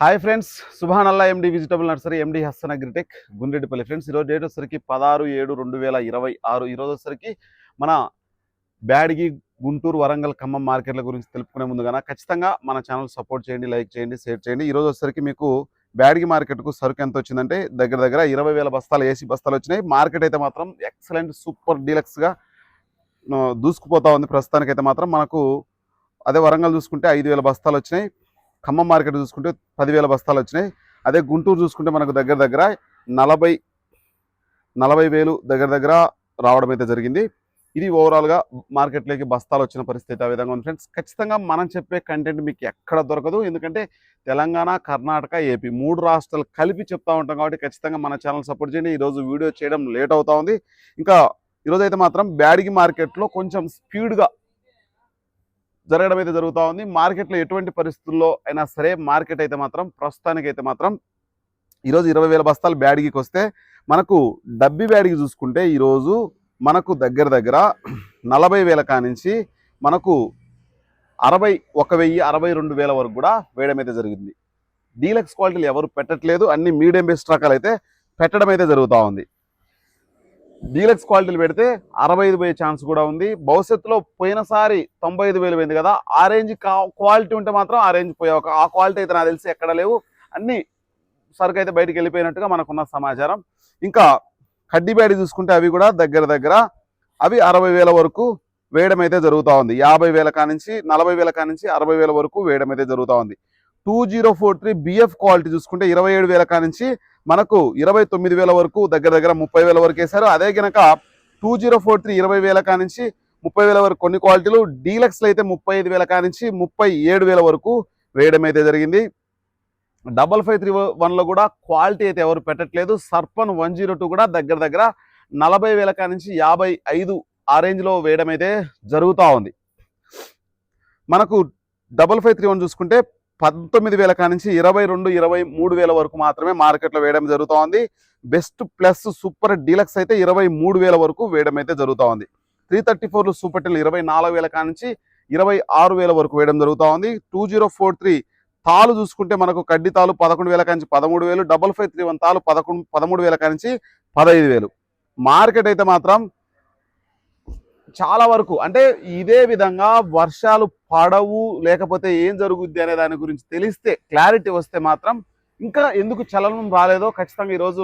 Hi friends, సుభానల్లా MD vegetable nursery MD Hassan agritech Gundreddipalli. Friends, ఈరోజు date వచ్చేసరికి 16/7/2026. ఈరోజు వచ్చేసరికి మన బ్యాడ్గి, గుంటూరు, వరంగల్, ఖమ్మం మార్కెట్ల గురించి తెలుపుకునే ముందుగా ఖచ్చితంగా మన ఛానల్ సపోర్ట్ చేయండి, లైక్ చేయండి, షేర్ చేయండి. ఈరోజు వచ్చేసరికి మీకు బ్యాడ్గి మార్కెట్కు సరుకు ఎంత వచ్చిందంటే దగ్గర దగ్గర 20,000 బస్తాలు ఏసీ బస్తాలు వచ్చినాయి. మార్కెట్ అయితే మాత్రం ఎక్సలెంట్ సూపర్ డీలక్స్గా దూసుకుపోతా ఉంది. ప్రస్తుతానికైతే మాత్రం మనకు అదే వరంగల్ చూసుకుంటే 5,000 బస్తాలు వచ్చినాయి. ఖమ్మం మార్కెట్ చూసుకుంటే 10,000 బస్తాలు వచ్చినాయి. అదే గుంటూరు చూసుకుంటే మనకు దగ్గర దగ్గర 40,000 దగ్గర దగ్గర రావడం అయితే జరిగింది. ఇది ఓవరాల్గా మార్కెట్లోకి బస్తాలు వచ్చిన పరిస్థితి ఆ విధంగా ఉంది. ఫ్రెండ్స్, ఖచ్చితంగా మనం చెప్పే కంటెంట్ మీకు ఎక్కడ దొరకదు. ఎందుకంటే తెలంగాణ, కర్ణాటక, ఏపీ 3 రాష్ట్రాలు కలిపి చెప్తా ఉంటాం కాబట్టి ఖచ్చితంగా మన ఛానల్ సపోర్ట్ చేయండి. ఈరోజు వీడియో చేయడం లేట్ అవుతా ఉంది. ఇంకా ఈరోజు అయితే మాత్రం బ్యాడ్గి మార్కెట్లో కొంచెం స్పీడ్గా జరగడం అయితే జరుగుతూ ఉంది. మార్కెట్లో ఎటువంటి పరిస్థితుల్లో అయినా సరే మార్కెట్ అయితే మాత్రం ప్రస్తుతానికైతే మాత్రం ఈరోజు 20,000 బస్తాలు బ్యాడ్గికి వస్తే మనకు డబ్బి బ్యాడ్గి చూసుకుంటే ఈరోజు మనకు దగ్గర దగ్గర 40,000 కానించి మనకు 61,000, 62,000 వరకు కూడా వేయడం అయితే జరిగింది. డీలక్స్ క్వాలిటీలు ఎవరు పెట్టట్లేదు, అన్ని మీడియం బెస్ట్ రకాలు అయితే పెట్టడం అయితే జరుగుతూ ఉంది. డీలక్స్ క్వాలిటీలు పెడితే 65 పోయే ఛాన్స్ కూడా ఉంది. భవిష్యత్తులో పోయినసారి 95,000 పోయింది కదా, ఆ రేంజ్ క్వాలిటీ ఉంటే మాత్రం ఆ రేంజ్ పోయే ఆ క్వాలిటీ అయితే నాకు తెలిసి ఎక్కడ లేవు. అన్ని సరుకు అయితే బయటికి వెళ్ళిపోయినట్టుగా మనకున్న సమాచారం. ఇంకా కడ్డీ బ్యాడీ చూసుకుంటే అవి కూడా దగ్గర దగ్గర అవి 60,000 వరకు వేయడం అయితే జరుగుతూ ఉంది. 50,000 కానించి 40,000 కానించి 60,000 వరకు వేయడం అయితే జరుగుతూ ఉంది. 2043 బిఎఫ్ క్వాలిటీ చూసుకుంటే 27,000 కానించి మనకు 29,000 వరకు దగ్గర దగ్గర 30,000 వరకు వేశారు. అదే కనుక 2043 20,000 కానించి 30,000 వరకు కొన్ని క్వాలిటీలు, డీలక్స్లో అయితే 35,000 కానించి 37,000 వరకు వేయడం అయితే జరిగింది. 5531లో కూడా క్వాలిటీ అయితే ఎవరు పెట్టట్లేదు. సర్పన్ 102 కూడా దగ్గర దగ్గర 40,000 కానించి 55 ఆ రేంజ్లో వేయడం అయితే జరుగుతూ ఉంది. మనకు 5531 చూసుకుంటే 19,000 కానించి 22,000 23,000 వరకు మాత్రమే మార్కెట్లో వేయడం జరుగుతూ ఉంది. బెస్ట్ ప్లస్ సూపర్ డీలక్స్ అయితే 23,000 వరకు వేయడం అయితే జరుగుతూ ఉంది. 334 సూపర్ టెల్ 24,000 కానించి 26,000 వరకు వేయడం జరుగుతూ ఉంది. 2043 తాలు చూసుకుంటే మనకు కడ్డీ తాలు 11,000 కానించి 13,000, 5531 తాలు 13,000 కానించి 15,000. మార్కెట్ అయితే మాత్రం చాలా వరకు అంటే ఇదే విధంగా వర్షాలు పడవు, లేకపోతే ఏం జరుగుద్ది అనే దాని గురించి తెలిస్తే, క్లారిటీ వస్తే మాత్రం ఇంకా ఎందుకు చలనం రాలేదో ఖచ్చితంగా ఈరోజు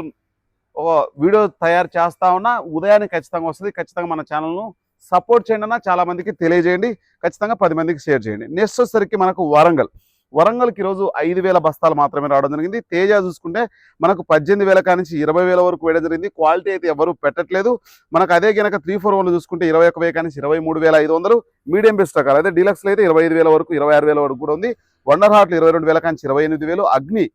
ఒక వీడియో తయారు చేస్తా ఉన్నా. ఉదయాన్నే ఖచ్చితంగా వస్తుంది. ఖచ్చితంగా మన ఛానల్ను సపోర్ట్ చేయండి అన్న, చాలా మందికి తెలియజేయండి, ఖచ్చితంగా 10 మందికి షేర్ చేయండి. నెక్స్ట్ వచ్చేసరికి మనకు వరంగల్కి ఈరోజు 5,000 బస్తాలు మాత్రమే రావడం జరిగింది. తేజ చూసుకుంటే మనకు 18,000 కానించి 20,000 వరకు వేయడం జరిగింది. క్వాలిటీ అయితే ఎవరు పెట్టట్లేదు. మనకు అదే కనుక 341 చూసుకుంటే 21,000 కానించి 23,500 మీడియం బెస్ట్ రకాలు. అదే డీలక్స్లో అయితే 25,000 వరకు 26,000 వరకు కూడా ఉంది. వండర్ హార్ట్లు 22,000 కానించి 28,000, అగ్ని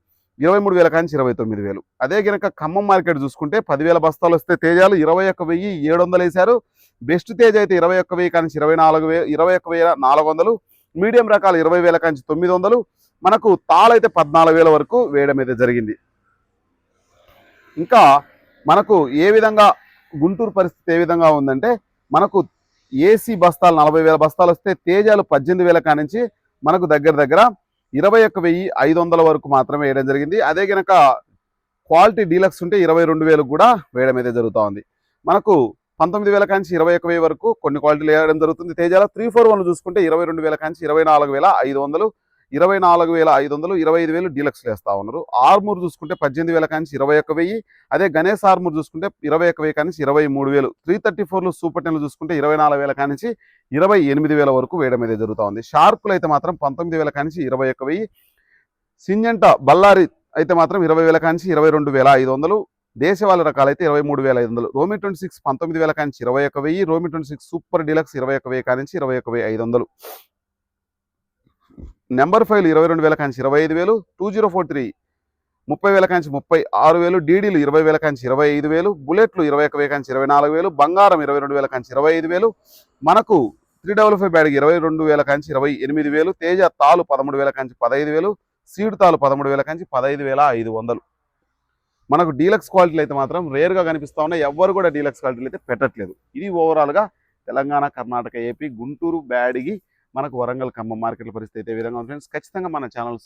23,000 కానించి 29,000. అదే కనుక ఖమ్మం మార్కెట్ చూసుకుంటే 10,000 బస్తాలు వస్తే తేజాలు 21,700 వేశారు. బెస్ట్ తేజ అయితే 21,000 కానించి 21,400, మీడియం రకాలు 20,000 కానించి 900, మనకు తాళైతే 14,000 వరకు వేయడం అయితే జరిగింది. ఇంకా మనకు ఏ విధంగా గుంటూరు పరిస్థితి ఏ విధంగా ఉందంటే మనకు ఏసీ బస్తాలు 40,000 బస్తాలు వస్తే తేజాలు 18,000 కానించి మనకు దగ్గర దగ్గర 21,500 వరకు మాత్రమే వేయడం జరిగింది. అదే కనుక క్వాలిటీ డీలక్స్ ఉంటే 22,000 కూడా వేయడం అయితే జరుగుతూ ఉంది. మనకు 19,000 కానించి 21,000 వరకు కొన్ని క్వాలిటీలు వేయడం జరుగుతుంది. తేజాల 341 చూసుకుంటే 22,000 కానించి 24,500, 24,500, 25,000 డీలక్స్లు వేస్తూ ఉన్నారు. ఆర్మూర్ చూసుకుంటే 18,000 కానించి 21,000, అదే గణేష్ ఆర్మూర్ చూసుకుంటే 21,000 కానించి 23,000. 334 సూపర్ టెన్లు చూసుకుంటే 24,000 కానించి 28,000 వరకు వేయడం అయితే జరుగుతూ ఉంది. షార్కులు అయితే మాత్రం 19,000 కానించి 21,000, సింజంట బళ్ళారి అయితే మాత్రం 20,000 కానించి 22,500, దేశవాళి రకాలైతే 23,500. రోమి 26 19,000 కానించి 21,000, రోమి 26 సూపర్ డీలక్స్ 21,000 కానించి 21,500. నెంబర్ 5 22,000 కానించి 25,000, 2043 30,000 కానించి 36,000, డీడీలు 20,000 కానించి 25,000, బుల్లెట్లు 21,000 కానించి 24,000, బంగారం 22,000 కానించి 25,000, మనకు 355 బ్యాడ్కి 22,000 కానించి 28,000, తేజ తాలు 13,000 కానించి 15,000, సీడ్ తాలు 13,000 కానించి 15,500. మనకు డీలక్స్ క్వాలిటీలు అయితే మాత్రం రేర్గా కనిపిస్తూ ఉన్నాయి. ఎవ్వరు కూడా డీలక్స్ క్వాలిటీలు అయితే పెట్టట్లేదు. ఇది ఓవరాల్గా తెలంగాణ, కర్ణాటక, ఏపీ, గుంటూరు, బ్యాడ్గి, మనకు వరంగల్, ఖమ్మం మార్కెట్ల పరిస్థితి అయితే ఈ విధంగా ఉంది. ఫ్రెండ్స్, ఖచ్చితంగా మన ఛానల్